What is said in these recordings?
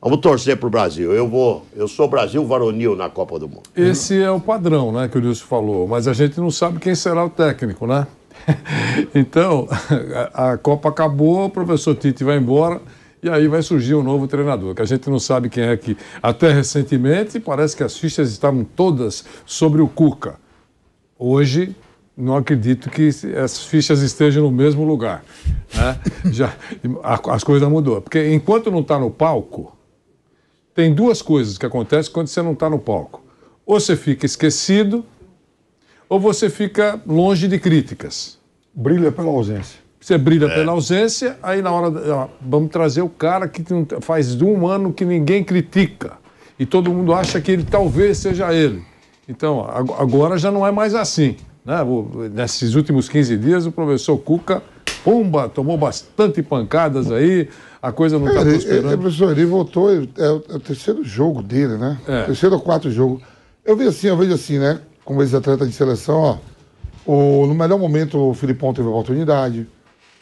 Vamos torcer para o Brasil. Eu sou Brasil varonil na Copa do Mundo. Esse é o padrão, né, que o Nilson falou, mas a gente não sabe quem será o técnico, né? Então, a Copa acabou, o professor Tite vai embora e aí vai surgir um novo treinador, que a gente não sabe quem é que... Até recentemente, parece que as fichas estavam todas sobre o Cuca. Hoje, não acredito que as fichas estejam no mesmo lugar, né? As coisas mudou. Porque enquanto não está no palco, tem duas coisas que acontecem quando você não está no palco. Ou você fica esquecido, ou você fica longe de críticas. Brilha pela ausência. Você brilha pela ausência, aí na hora... vamos trazer o cara que faz de um ano que ninguém critica. E todo mundo acha que ele talvez seja ele. Então, agora já não é mais assim, né? Nesses últimos 15 dias, o professor Cuca, pumba, tomou bastante pancadas aí, a coisa não está prosperando. Professor, ele voltou, é o terceiro jogo dele, né? Terceiro ou quarto jogo. Eu vejo assim, né? Como ex-atleta de seleção, ó, no melhor momento o Filipão teve a oportunidade,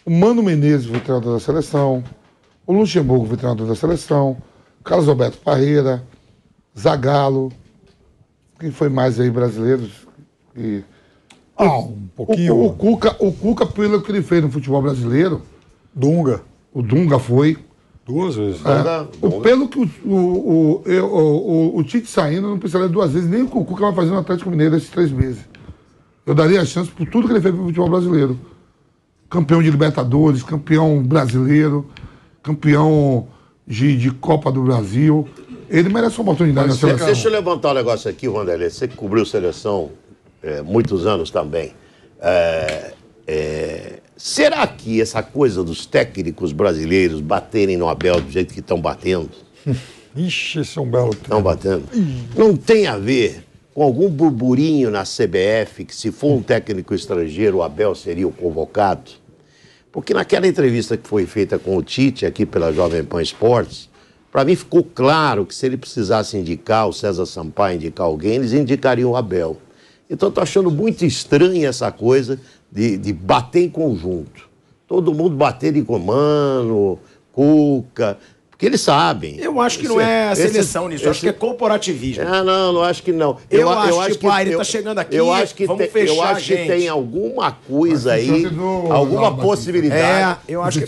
o Mano Menezes foi treinador da seleção, o Luxemburgo foi treinador da seleção, Carlos Alberto Parreira, Zagallo, quem foi mais aí brasileiros? Um pouquinho. O Cuca, pelo que ele fez no futebol brasileiro, Dunga. o Dunga foi. 2 vezes. Pelo que o Tite saindo, não precisaria 2 vezes, nem o que o Cuca vai fazer no Atlético Mineiro esses 3 meses. Eu daria a chance por tudo que ele fez pro futebol brasileiro. Campeão de Libertadores, campeão brasileiro, campeão de Copa do Brasil. Ele merece uma oportunidade na seleção. Deixa eu levantar um negócio aqui, Wanderlei. Você que cobriu seleção muitos anos também. Será que essa coisa dos técnicos brasileiros baterem no Abel do jeito que estão batendo? Ixi, esse é um belo tema. Estão batendo. Não tem a ver com algum burburinho na CBF que se for um técnico estrangeiro, o Abel seria o convocado? Porque naquela entrevista que foi feita com o Tite aqui pela Jovem Pan Esportes, para mim ficou claro que se ele precisasse indicar, o César Sampaio indicar alguém, eles indicariam o Abel. Então eu tô achando muito estranha essa coisa de bater em conjunto. Todo mundo bater de comando, Cuca, porque eles sabem. Eu acho que não é a seleção nisso, eu acho que é corporativismo. Não acho que não. Eu acho que ele tá chegando aqui, vamos fechar, eu acho que tem alguma coisa aí, alguma possibilidade.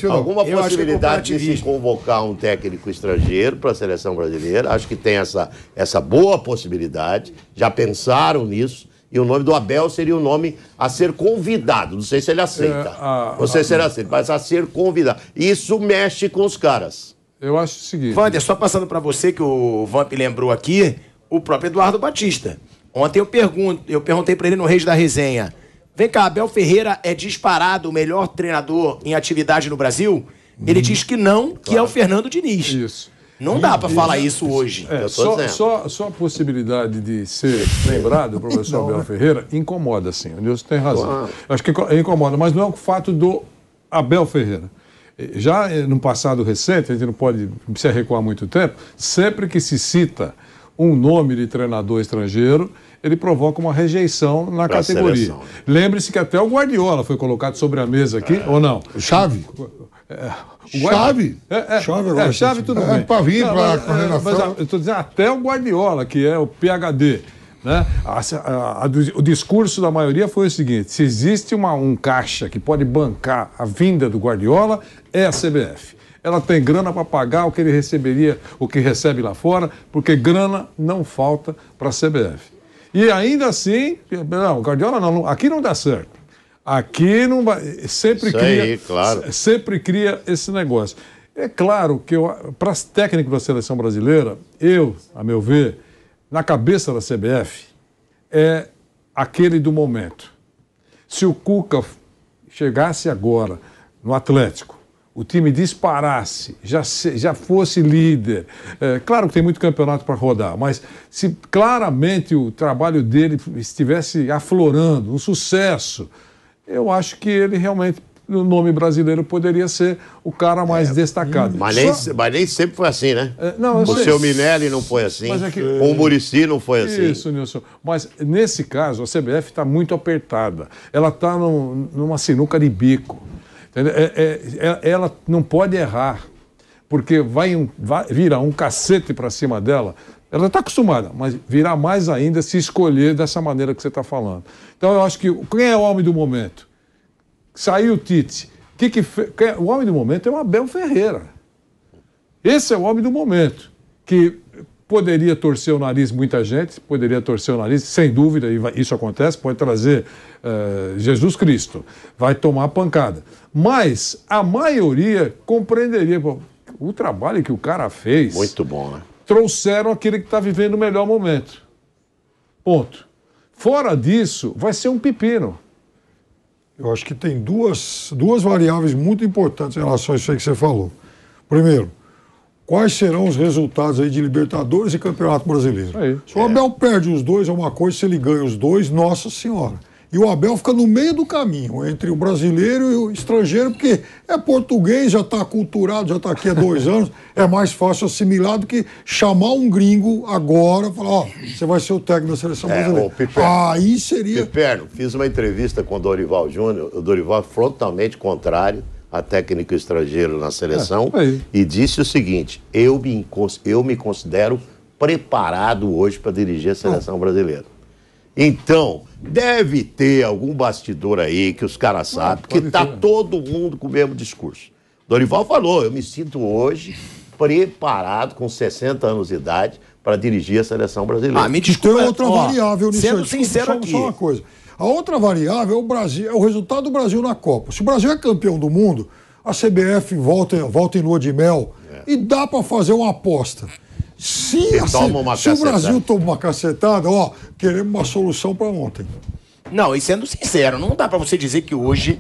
Alguma possibilidade de se convocar um técnico estrangeiro para a seleção brasileira. Acho que tem essa boa possibilidade. Já pensaram nisso. E o nome do Abel seria o nome a ser convidado. Não sei se ele aceita. Não sei se ele aceita, mas a ser convidado. Isso mexe com os caras. Eu acho o seguinte... Wander, só passando para você, que o Vamp lembrou aqui, o próprio Eduardo Batista. Ontem eu perguntei para ele no Reis da Resenha, vem cá, Abel Ferreira é disparado o melhor treinador em atividade no Brasil? Ele diz que não, que é o Fernando Diniz. Isso. Não dá para falar isso hoje. Só a possibilidade de ser lembrado, o professor Abel Ferreira, incomoda, sim. O Nilson tem razão. Acho que incomoda, mas não é o fato do Abel Ferreira. Já no passado recente, a gente não precisa recuar muito tempo, sempre que se cita um nome de treinador estrangeiro, ele provoca uma rejeição na categoria. Lembre-se que até o Guardiola foi colocado sobre a mesa aqui, ou não? Chave? Chave? Chave tudo bem. Para vir para a coordenação. Mas eu estou dizendo até o Guardiola, que é o PhD. Né? O discurso da maioria foi o seguinte: se existe um caixa que pode bancar a vinda do Guardiola, é a CBF. Ela tem grana para pagar o que ele receberia, o que recebe lá fora, porque grana não falta para a CBF. E ainda assim, não, Guardiola não, aqui não dá certo. Aqui não vai, sempre cria esse negócio. É claro que para os técnicos da seleção brasileira, a meu ver, na cabeça da CBF, é aquele do momento. Se o Cuca chegasse agora no Atlético, o time disparasse, já fosse líder, claro que tem muito campeonato para rodar, mas se claramente o trabalho dele estivesse aflorando, um sucesso, eu acho que ele realmente, no nome brasileiro, poderia ser o cara mais destacado. Mas nem sempre foi assim, né? O seu Minelli não foi assim, o Muricy não foi assim. Isso, Nilson. Mas, nesse caso, a CBF está muito apertada. Ela está numa sinuca de bico. Ela não pode errar. porque vai virar um cacete para cima dela. Ela está acostumada, mas virá mais ainda se escolher dessa maneira que você está falando. Então eu acho que quem é o homem do momento? Saiu o Tite. O homem do momento é o Abel Ferreira. Esse é o homem do momento, que poderia torcer o nariz, muita gente, poderia torcer o nariz, sem dúvida, isso acontece, pode trazer Jesus Cristo, vai tomar pancada. Mas a maioria compreenderia o trabalho que o cara fez. Muito bom, né? Trouxeram aquele que está vivendo o melhor momento. Ponto. Fora disso, vai ser um pepino. Eu acho que tem duas variáveis muito importantes em relação a isso aí que você falou. Primeiro, quais serão os resultados aí de Libertadores e Campeonato Brasileiro? Aí. Se o Abel perde os dois é uma coisa, se ele ganha os dois, nossa senhora. E o Abel fica no meio do caminho, entre o brasileiro e o estrangeiro, porque é português, já está aculturado, já está aqui há 2 anos, é mais fácil assimilar do que chamar um gringo agora e falar, ó, você vai ser o técnico da seleção brasileira. Aí seria... Piperno, fiz uma entrevista com o Dorival Júnior, o Dorival frontalmente contrário a técnico estrangeiro na seleção, e disse o seguinte, eu me considero preparado hoje para dirigir a seleção brasileira. Então, deve ter algum bastidor aí que os caras sabem, que tá todo mundo com o mesmo discurso. Dorival falou, eu me sinto hoje preparado, com 60 anos de idade, para dirigir a seleção brasileira. Me desculpa, tem outra variável nisso. Sendo sincero aqui. Só uma coisa. A outra variável é o Brasil, é o resultado do Brasil na Copa. Se o Brasil é campeão do mundo, a CBF volta em lua de mel e dá para fazer uma aposta. Se o Brasil toma uma cacetada, queremos uma solução para ontem. Não, e sendo sincero, não dá para você dizer que hoje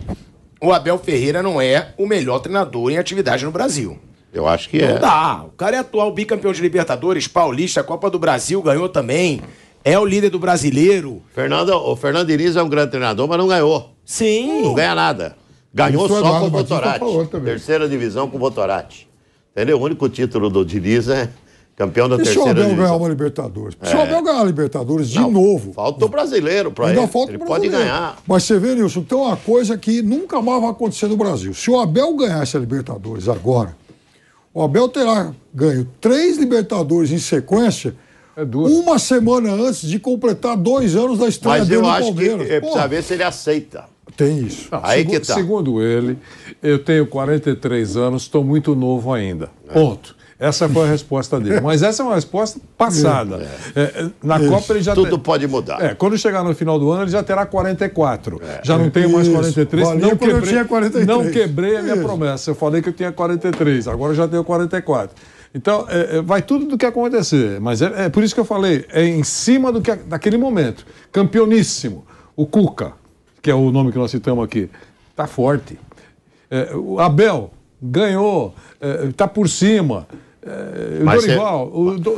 o Abel Ferreira não é o melhor treinador em atividade no Brasil. Eu acho que Não dá. O cara é atual bicampeão de Libertadores, Paulista, Copa do Brasil, ganhou também. É o líder do brasileiro. O Fernando Diniz é um grande treinador, mas não ganhou. Sim. Não ganha nada. Ganhou só com o Votorati. Terceira divisão com o Votorati. Entendeu? O único título do Diniz é campeão da terceira divisão. Se o Abel ganhar uma Libertadores? Se o Abel ganhar a Libertadores de novo... Falta o brasileiro para ele. Ele pode ganhar. Mas você vê, Nilson, tem uma coisa que nunca mais vai acontecer no Brasil. Se o Abel ganhar essa Libertadores agora, o Abel terá ganho 3 Libertadores em sequência, uma semana antes de completar 2 anos da estreia dele no Palmeiras. Mas eu acho que precisa ver se ele aceita. Tem isso. Não, segundo ele, eu tenho 43 anos, estou muito novo ainda. Ponto. Essa foi a resposta dele. Mas essa é uma resposta passada. Na Copa ele já... Tudo pode mudar. Quando chegar no final do ano, ele já terá 44. Já não tenho mais 43. Não quebrei a minha promessa. Eu falei que eu tinha 43. Agora eu já tenho 44. Então, vai tudo do que acontecer. Mas é por isso que eu falei. É em cima daquele momento. Campeoníssimo. O Cuca, que é o nome que nós citamos aqui, está forte. O Abel ganhou, está por cima.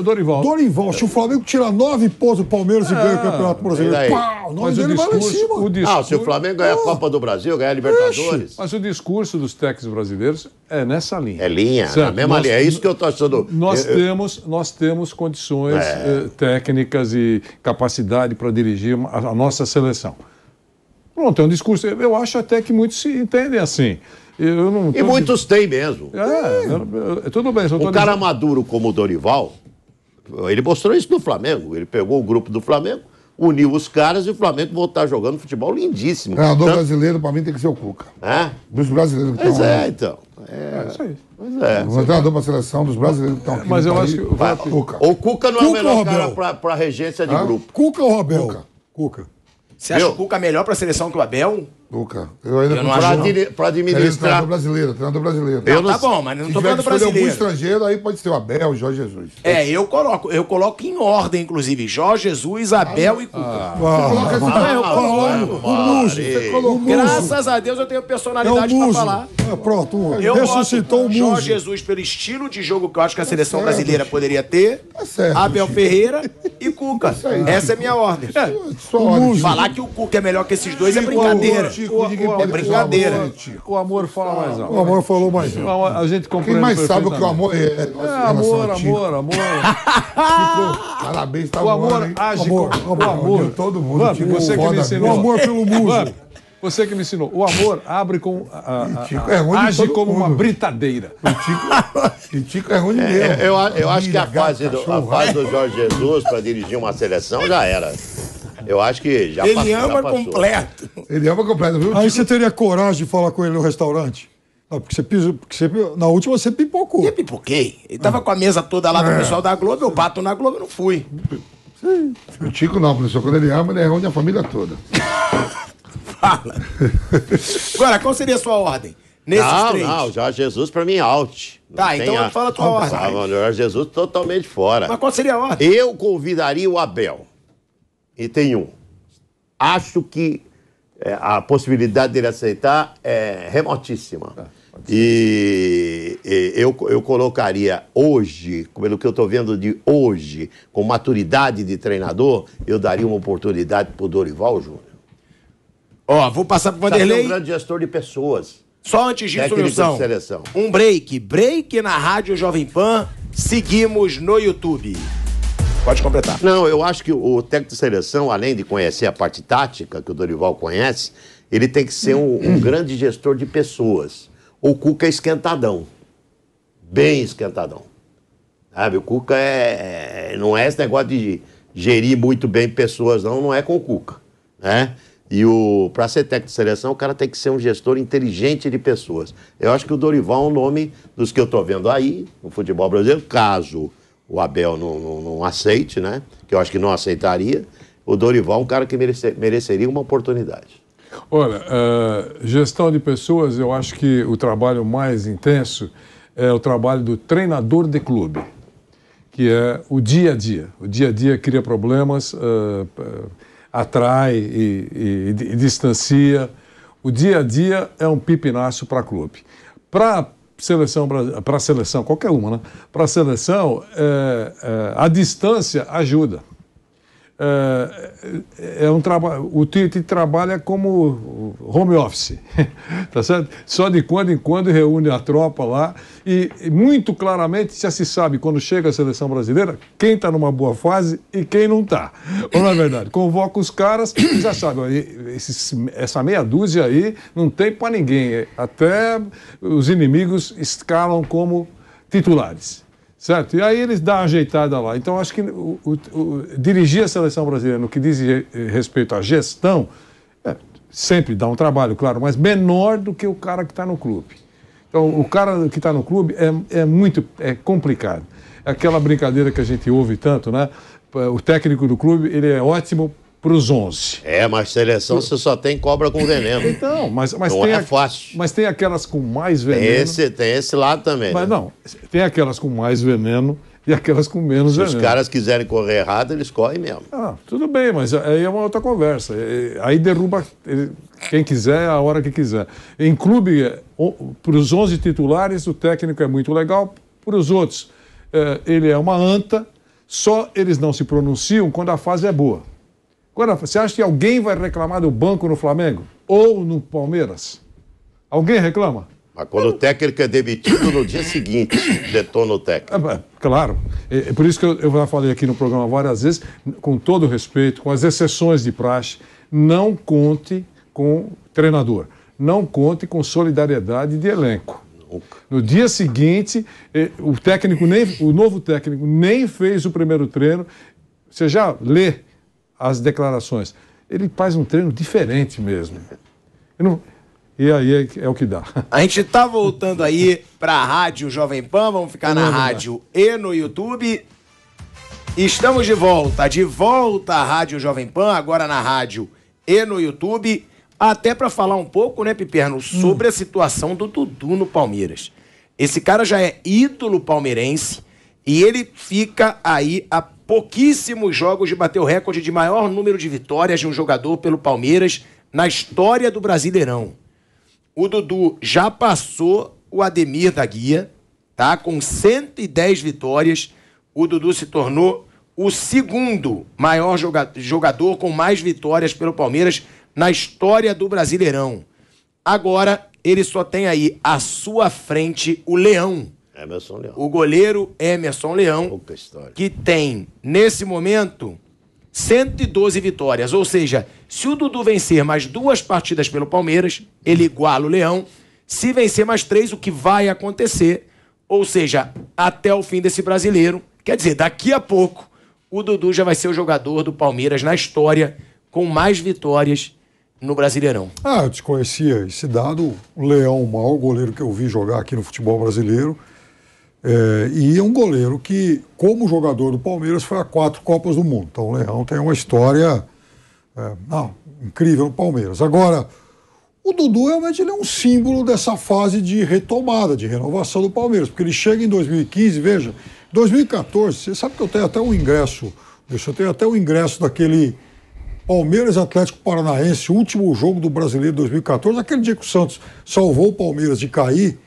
Dorival, se o Flamengo tirar 9 pontos do Palmeiras e ganha o Campeonato Brasileiro, o nome dele vai lá em cima. Se o Flamengo ganhar a Copa do Brasil, ganhar a Libertadores. Mas o discurso dos técnicos brasileiros é nessa linha. É linha, na mesma linha. É isso que eu estou achando. Nós temos condições técnicas e capacidade para dirigir a nossa seleção. Pronto, é um discurso. Eu acho até que muitos se entendem assim. E muitos têm mesmo. Tudo bem. Um cara maduro como o Dorival, ele mostrou isso no Flamengo. Ele pegou o grupo do Flamengo, uniu os caras e o Flamengo voltar jogando futebol lindíssimo. O treinador brasileiro, para mim, tem que ser o Cuca. Dos brasileiros que estão aqui. Então. Isso aí. O treinador para a seleção dos brasileiros que estão aqui. Mas eu acho que o Cuca não é o melhor cara para regência de grupo. Cuca ou Abel? Cuca. Você acha o Cuca melhor para a seleção que o Abel? Cuca. Eu ainda não acho. Para administrar. Treinador brasileiro. Tá bom, mas não estou falando brasileiro. Se algum estrangeiro, aí pode ser o Abel, o Jorge Jesus. Eu coloco em ordem, inclusive, Jorge Jesus, Abel e Cuca. Graças a Deus eu tenho personalidade para falar. Pronto, eu ressuscitou o Jorge Jesus pelo estilo de jogo que eu acho que a seleção brasileira poderia ter, Abel Ferreira e Cuca. Essa é a minha ordem. Falar que o Cuca é melhor que esses dois é brincadeira. É brincadeira. O amor fala mais alto. O amor falou mais alto. A gente compreende. Quem mais sabe o que o amor é? Amor. Parabéns, tá o amor age com o amor. Todo mundo. Você que me ensinou. O amor pelo muso. Você que me ensinou. O amor abre com... age como uma britadeira. O Tico é ruim mesmo. Eu acho que a fase do Jorge Jesus para dirigir uma seleção já era. Eu acho que já passou. Ele ama completo. Ele ama completo, viu? Aí você teria coragem de falar com ele no restaurante? Não, porque na última você pipocou. Eu pipoquei. Ele tava com a mesa toda lá do pessoal da Globo, eu bato na Globo e não fui. Sim. O Tico não, professor. Quando ele ama, ele é ruim a família toda. Fala. Agora, qual seria a sua ordem? Nesses três? Não, Jorge Jesus pra mim é out. Tá, então fala a tua ordem. Jorge Jesus totalmente fora. Mas qual seria a ordem? Eu convidaria o Abel. E tem um. Acho que a possibilidade dele aceitar é remotíssima. E eu colocaria hoje, pelo que eu estou vendo de hoje, com maturidade de treinador, eu daria uma oportunidade para o Dorival Júnior. Ó, vou passar para o Vanderlei. É um grande gestor de pessoas. Só antes disso, Wilson, um break na Rádio Jovem Pan, seguimos no YouTube. Pode completar. Não, eu acho que o técnico de seleção, além de conhecer a parte tática, que o Dorival conhece, ele tem que ser um grande gestor de pessoas. O Cuca é esquentadão. Bem esquentadão. Sabe, o Cuca não é esse negócio de gerir muito bem pessoas, não é com o Cuca, né? E para ser técnico de seleção, o cara tem que ser um gestor inteligente de pessoas. Eu acho que o Dorival é um nome dos que eu estou vendo aí, no futebol brasileiro, caso o Abel não aceite, né? Que eu acho que não aceitaria. O Dorival é um cara que mereceria uma oportunidade. Olha, gestão de pessoas, eu acho que o trabalho mais intenso é o trabalho do treinador de clube, que é o dia a dia. O dia a dia cria problemas, atrai e distancia. O dia a dia é um pipinaço para clube. Para a seleção, qualquer uma, né? Para a seleção, a distância ajuda. O Tite trabalha como home office, tá certo? Só de quando em quando reúne a tropa lá e muito claramente já se sabe quando chega a seleção brasileira quem está numa boa fase e quem não está. Ou não é verdade? Convoca os caras e já sabe, essa meia dúzia aí não tem para ninguém, até os inimigos escalam como titulares. Certo? E aí eles dão uma ajeitada lá. Então, acho que dirigir a seleção brasileira no que diz respeito à gestão, sempre dá um trabalho, claro, mas menor do que o cara que está no clube. Então, o cara que está no clube é complicado. É aquela brincadeira que a gente ouve tanto, né? O técnico do clube, ele é ótimo para os 11. Mas seleção você só tem cobra com veneno. Então, mas não tem é fácil. Mas tem aquelas com mais veneno. Tem esse lado também. Mas né? não, tem aquelas com mais veneno e aquelas com menos veneno. Se os caras quiserem correr errado, eles correm mesmo. Tudo bem, mas aí é uma outra conversa. Aí derruba quem quiser, a hora que quiser. Em clube, para os 11 titulares, o técnico é muito legal. Para os outros, ele é uma anta, só eles não se pronunciam quando a fase é boa. Agora, você acha que alguém vai reclamar do banco no Flamengo? Ou no Palmeiras? Alguém reclama? Mas quando o técnico é demitido, no dia seguinte, detona o técnico. Claro. É por isso que eu já falei aqui no programa várias vezes, com todo respeito, com as exceções de praxe, não conte com treinador. Não conte com solidariedade de elenco. Nunca. No dia seguinte, o novo técnico nem fez o primeiro treino. Você já lê as declarações. Ele faz um treino diferente mesmo. E aí é o que dá. A gente tá voltando aí pra Rádio Jovem Pan, vamos ficar na rádio e no YouTube. Estamos de volta à Rádio Jovem Pan, agora na rádio e no YouTube, até pra falar um pouco, né, Piperno, sobre a situação do Dudu no Palmeiras. Esse cara já é ídolo palmeirense e ele fica aí a pouquíssimos jogos de bater o recorde de maior número de vitórias de um jogador pelo Palmeiras na história do Brasileirão. O Dudu já passou o Ademir da Guia, tá? Com 110 vitórias. O Dudu se tornou o segundo maior jogador com mais vitórias pelo Palmeiras na história do Brasileirão. Agora, ele só tem aí à sua frente o Leão. Emerson Leão. O goleiro Emerson Leão, Pouca história. que tem, nesse momento, 112 vitórias. Ou seja, se o Dudu vencer mais 2 partidas pelo Palmeiras, ele iguala o Leão. Se vencer mais 3, o que vai acontecer, ou seja, até o fim desse brasileiro, quer dizer, daqui a pouco, o Dudu já vai ser o jogador do Palmeiras na história com mais vitórias no Brasileirão. Eu desconhecia esse dado. O Leão, o maior goleiro que eu vi jogar aqui no futebol brasileiro. E é um goleiro que, como jogador do Palmeiras, foi a 4 Copas do Mundo. Então o Leão tem uma história incrível no Palmeiras. Agora, o Dudu realmente ele é um símbolo dessa fase de retomada, de renovação do Palmeiras. Porque ele chega em 2015, veja, 2014, você sabe que eu tenho até um ingresso, daquele Palmeiras Atlético Paranaense, último jogo do Brasileiro de 2014, aquele dia que o Santos salvou o Palmeiras de cair.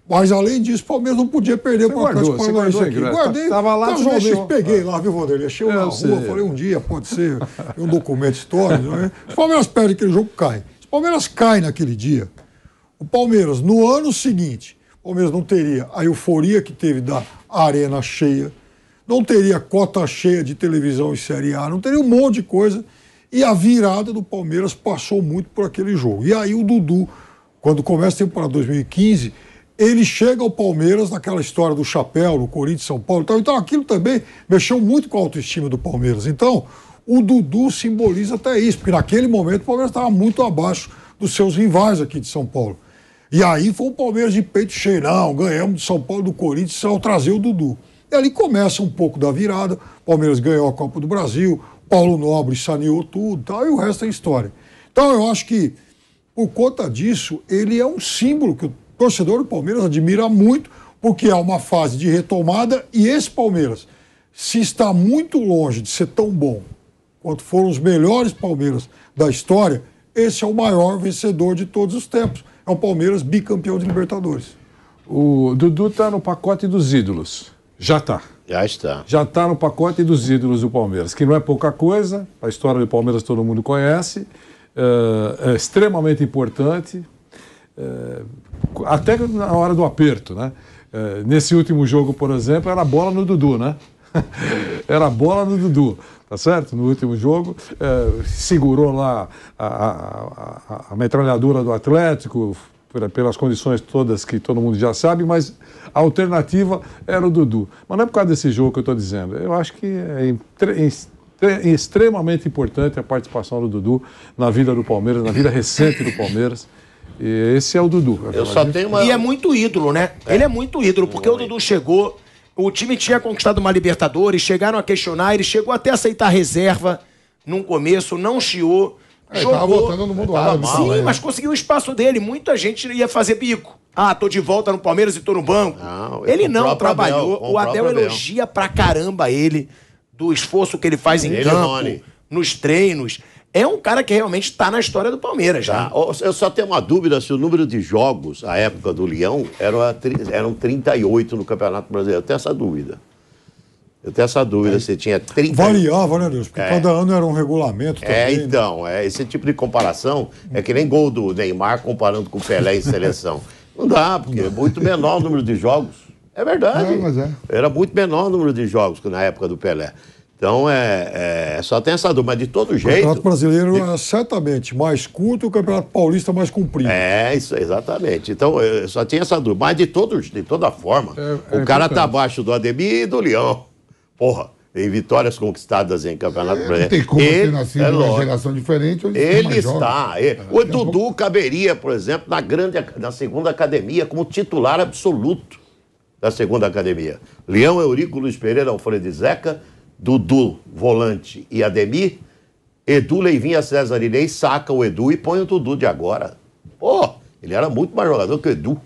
Mas, além disso, o Palmeiras não podia perder para o Atlético Paranaense aqui. Guardei, tava lá, casualmente peguei lá, viu, Vanderlei? Achei na rua, falei, um dia, pode ser um documento histórico. Né? O Palmeiras perde aquele jogo, cai. Se o Palmeiras cai naquele dia, o Palmeiras, no ano seguinte, o Palmeiras não teria a euforia que teve da arena cheia, não teria cota cheia de televisão em Série A, não teria um monte de coisa. E a virada do Palmeiras passou muito por aquele jogo. E aí o Dudu, quando começa a temporada 2015... ele chega ao Palmeiras naquela história do chapéu, no Corinthians, São Paulo e tal. Então aquilo também mexeu muito com a autoestima do Palmeiras. Então o Dudu simboliza até isso, porque naquele momento o Palmeiras estava muito abaixo dos seus rivais aqui de São Paulo. E aí foi o Palmeiras de peito cheio, não, ganhamos de São Paulo do Corinthians ao trazer o Dudu. E ali começa um pouco da virada, o Palmeiras ganhou a Copa do Brasil, Paulo Nobre saneou tudo tal, e o resto é história. Então eu acho que, por conta disso, ele é um símbolo que o torcedor do Palmeiras admira muito, porque é uma fase de retomada e esse Palmeiras, se está muito longe de ser tão bom quanto foram os melhores Palmeiras da história, esse é o maior vencedor de todos os tempos. É o Palmeiras bicampeão de Libertadores. O Dudu está no pacote dos ídolos. Já está. Já está. Já está no pacote dos ídolos do Palmeiras, que não é pouca coisa. A história do Palmeiras todo mundo conhece. É extremamente importante. Até na hora do aperto, né? Nesse último jogo, por exemplo, era a bola no Dudu, né? Era a bola no Dudu, tá certo? No último jogo, segurou lá a metralhadora do Atlético, pelas condições todas que todo mundo já sabe, mas a alternativa era o Dudu. Mas não é por causa desse jogo que eu estou dizendo. Eu acho que é extremamente importante a participação do Dudu na vida do Palmeiras, na vida recente do Palmeiras. E esse é o Dudu. Eu só tenho uma... E é muito ídolo, né? Ele é muito ídolo, porque o Dudu chegou, o time tinha conquistado uma Libertadores, chegaram a questionar, ele chegou até a aceitar reserva num começo, não chiou, jogou. Tava voltando no mundo árabe. Sim, mas conseguiu o espaço dele. Muita gente ia fazer bico. Tô de volta no Palmeiras e tô no banco. Ele não trabalhou. O Abel elogia pra caramba ele, do esforço que ele faz em campo, nos treinos. É um cara que realmente está na história do Palmeiras já. Eu só tenho uma dúvida se o número de jogos, à época do Leão, eram 38 no Campeonato Brasileiro. Eu tenho essa dúvida. Se tinha 30... Variava, né, Deus? Porque cada ano era um regulamento também. Então, esse tipo de comparação é que nem gol do Neymar comparando com o Pelé em seleção. Não dá, porque é muito menor o número de jogos. É verdade. Era muito menor o número de jogos que na época do Pelé. Então, só tem essa dúvida, mas de todo jeito... O Campeonato Brasileiro é certamente mais curto e o Campeonato Paulista mais comprido. Isso, exatamente. Então, eu só tinha essa dúvida. Mas de toda forma, o cara tá abaixo do Ademir e do Leão. Porra, em vitórias conquistadas em Campeonato Brasileiro. Não tem como ter nascido numa geração diferente. Ele está. O Dudu caberia, por exemplo, na segunda academia como titular absoluto da segunda academia. Leão, Eurico, Luiz Pereira, Alfredo e Zeca... Dudu, volante e Ademir, Edu, Leivinha, César Inês, saca o Edu e põe o Dudu de agora. Ele era muito mais jogador que o Edu.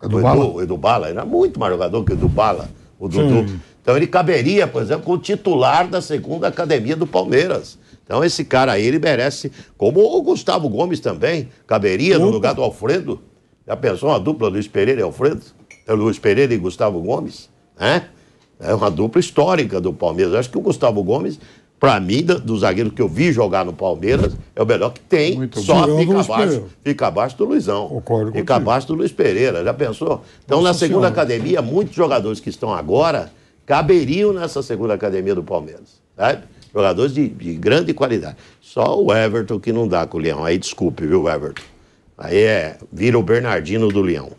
O Edu Bala era muito mais jogador que o Edu Bala, o Dudu. Sim. Então ele caberia, por exemplo, como titular da segunda academia do Palmeiras. Então esse cara aí, ele merece, como o Gustavo Gomes também, caberia no lugar do Alfredo. Já pensou uma dupla Luiz Pereira e Alfredo? Luiz Pereira e Gustavo Gomes, né? É uma dupla histórica do Palmeiras. Eu acho que o Gustavo Gomes, para mim, dos zagueiros que eu vi jogar no Palmeiras, é o melhor que tem. Muito só fica abaixo do Luizão. Fica abaixo do Luiz Pereira. Já pensou? Então, na segunda academia, muitos jogadores que estão agora caberiam nessa segunda academia do Palmeiras. Sabe? Jogadores de grande qualidade. Só o Everton que não dá com o Leão. Aí desculpe, viu, Everton? Aí vira o Bernardino do Leão.